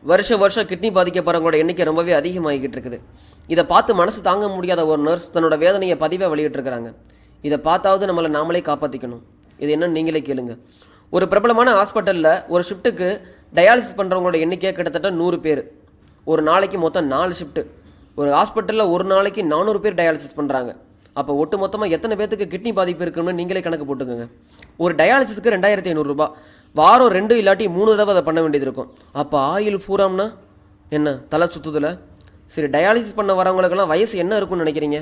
வருஷம் கிட்னி பாதிக்கப்படுறவங்களோட எண்ணிக்கை ரொம்பவே அதிகமாகிக்கிட்டு இருக்குது. இதை பார்த்து மனசு தாங்க முடியாத ஒரு நர்ஸ் தன்னோட வேதனையை பதிவாக வெளியிட்டிருக்கிறாங்க. இதை பார்த்தாவது நம்மளை நாமளே காப்பாற்றிக்கணும். இது என்னன்னு நீங்களே கேளுங்க. ஒரு பிரபலமான ஹாஸ்பிட்டலில் ஒரு ஷிஃப்ட்டுக்கு டயாலிசிஸ் பண்ணுறவங்களோட எண்ணிக்கை கிட்டத்தட்ட 100 பேர். ஒரு நாளைக்கு மொத்தம் 4 ஷிஃப்ட்டு. ஒரு ஹாஸ்பிட்டலில் ஒரு நாளைக்கு 400 பேர் டயாலிசிஸ் பண்ணுறாங்க. அப்போ ஒட்டு மொத்தமாக எத்தனை பேருக்கு கிட்னி பாதிப்பு இருக்குன்னு நீங்களே கணக்கு போட்டுக்கோங்க. ஒரு டயாலிசிஸ்க்கு 2500 ரூபாய். வாரம் 2 இல்லாட்டி 3 தடவை அதை பண்ண வேண்டியது இருக்கும். அப்போ ஆயில் பூராம்னா என்ன தலை சுற்றுதில்ல? சரி, டயாலிசிஸ் பண்ண வரவங்களுக்கெல்லாம் வயசு என்ன இருக்குன்னு நினைக்கிறீங்க?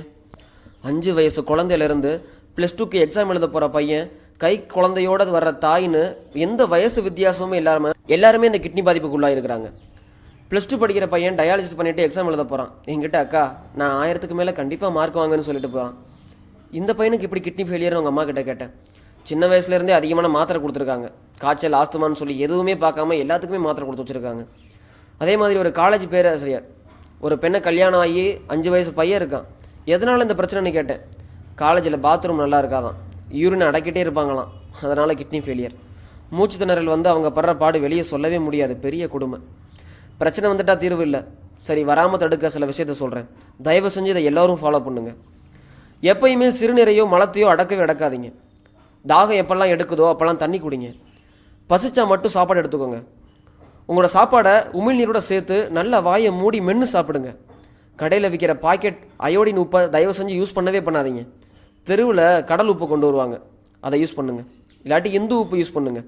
5 வயசு குழந்தையிலேருந்து +2க்கு எக்ஸாம் எழுத போகிற பையன், கை குழந்தையோடு வர்ற தாயின்னு எந்த வயசு வித்தியாசமுமே எல்லாருமே இந்த கிட்னி பாதிப்புக்குள்ளாக இருக்கிறாங்க. +2 படிக்கிற பையன் டயாலிசிஸ் பண்ணிவிட்டு எக்ஸாம் எழுத போகிறான். என்கிட்ட அக்கா நான் 1000க்கு மேலே கண்டிப்பாக மார்க் வாங்கன்னு சொல்லிட்டு போகிறான். இந்த பையனுக்கு இப்படி கிட்னி ஃபெயிலியர்னு அவங்க அம்மா கிட்ட கேட்டேன். சின்ன வயசுலேருந்தே அதிகமான மாத்திரை கொடுத்துருக்காங்க. காய்ச்சல், ஆஸ்துமான்னு சொல்லி எதுவுமே பார்க்காம எல்லாத்துக்குமே மாத்திரை கொடுத்து வச்சுருக்காங்க. அதே மாதிரி ஒரு காலேஜ் பேராசிரியர் ஒரு பெண்ணை கல்யாணம் ஆகி 5 வயசு பையன் இருக்கான். எதனால் இந்த பிரச்சனைன்னு கேட்டேன். காலேஜில் பாத்ரூம் நல்லா இருக்காதான், யூரின் அடக்கிட்டே இருப்பாங்களாம், அதனால் கிட்னி ஃபெயிலியர். மூச்சு திணறல் வந்து அவங்க படுற பாடு வெளியே சொல்லவே முடியாது, பெரிய கொடுமை. பிரச்சனை வந்துட்டால் தீர்வு இல்லை. சரி, வராமல் தடுக்க சில விஷயத்த சொல்கிறேன். தயவு செஞ்சு இதை எல்லோரும் ஃபாலோ பண்ணுங்கள். எப்பயுமே சிறுநீரையோ மலத்தையோ அடக்கவே அடக்காதீங்க. தாகம் எப்பெல்லாம் எடுக்குதோ அப்போல்லாம் தண்ணி குடிங்க. பசிச்சா மட்டும் சாப்பாடு எடுத்துக்கோங்க. உங்களோட சாப்பாடை உமிழ்நீரோட சேர்த்து நல்லா வாயை மூடி மென்று சாப்பிடுங்க. கடையில் விற்கிற பாக்கெட் அயோடின் உப்பை தயவு செஞ்சு யூஸ் பண்ணவே பண்ணாதீங்க. தெருவில் கடல் உப்பு கொண்டு வருவாங்க, அதை யூஸ் பண்ணுங்கள். இல்லாட்டி இந்து உப்பு யூஸ் பண்ணுங்கள்.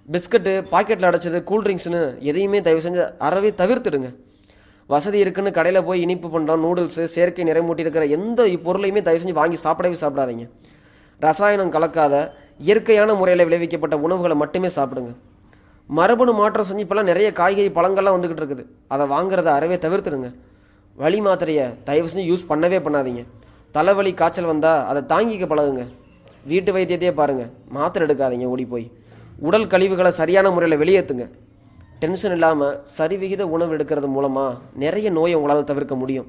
பிஸ்கட்டு, பாக்கெட்டில் அடைச்சது, கூல்ட்ரிங்க்ஸ்னு எதையுமே தயவு செஞ்சு அறவே தவிர்த்துடுங்க. வசதி இருக்குன்னு கடையில் போய் இனிப்பு பண்ணுறோம், நூடுல்ஸு, செயற்கை நிறைமூட்டி இருக்கிற எந்த பொருளையுமே தயவு செஞ்சு வாங்கி சாப்பிடாதீங்க. ரசாயனம் கலக்காத இயற்கையான முறையில் விளைவிக்கப்பட்ட உணவுகளை மட்டுமே சாப்பிடுங்க. மரபணு மாற்றம் செஞ்சு இப்போல்லாம் நிறைய காய்கறி பழங்கள்லாம் வந்துக்கிட்டு இருக்குது, அதை வாங்குறத அறவே தவிர்த்துடுங்க. வலி மாத்திரையை தயவு செஞ்சு யூஸ் பண்ணவே பண்ணாதீங்க. தலைவலி, காய்ச்சல் வந்தால் அதை தாங்கிக்க பழகுங்க. வீட்டு வைத்தியத்தையே பாருங்கள், மாத்திரை எடுக்காதீங்க. ஓடி போய் உடல் கழிவுகளை சரியான முறையில் வெளியேற்றுங்க. டென்ஷன் இல்லாமல் சரிவிகித உணவு எடுக்கிறது மூலமாக நிறைய நோயை உங்களால் தவிர்க்க முடியும்.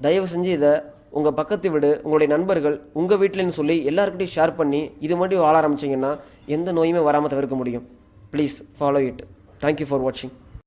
தயவு செஞ்சு இதை உங்கள் பக்கத்து வீடு, உங்களுடைய நண்பர்கள், உங்கள் வீட்டிலன்னு சொல்லி எல்லாருக்கிட்டையும் ஷேர் பண்ணி இது மாதிரி வாழ ஆரம்பிச்சிங்கன்னா எந்த நோயுமே வராமல் தவிர்க்க முடியும். Please follow it. Thank you for வாட்சிங்.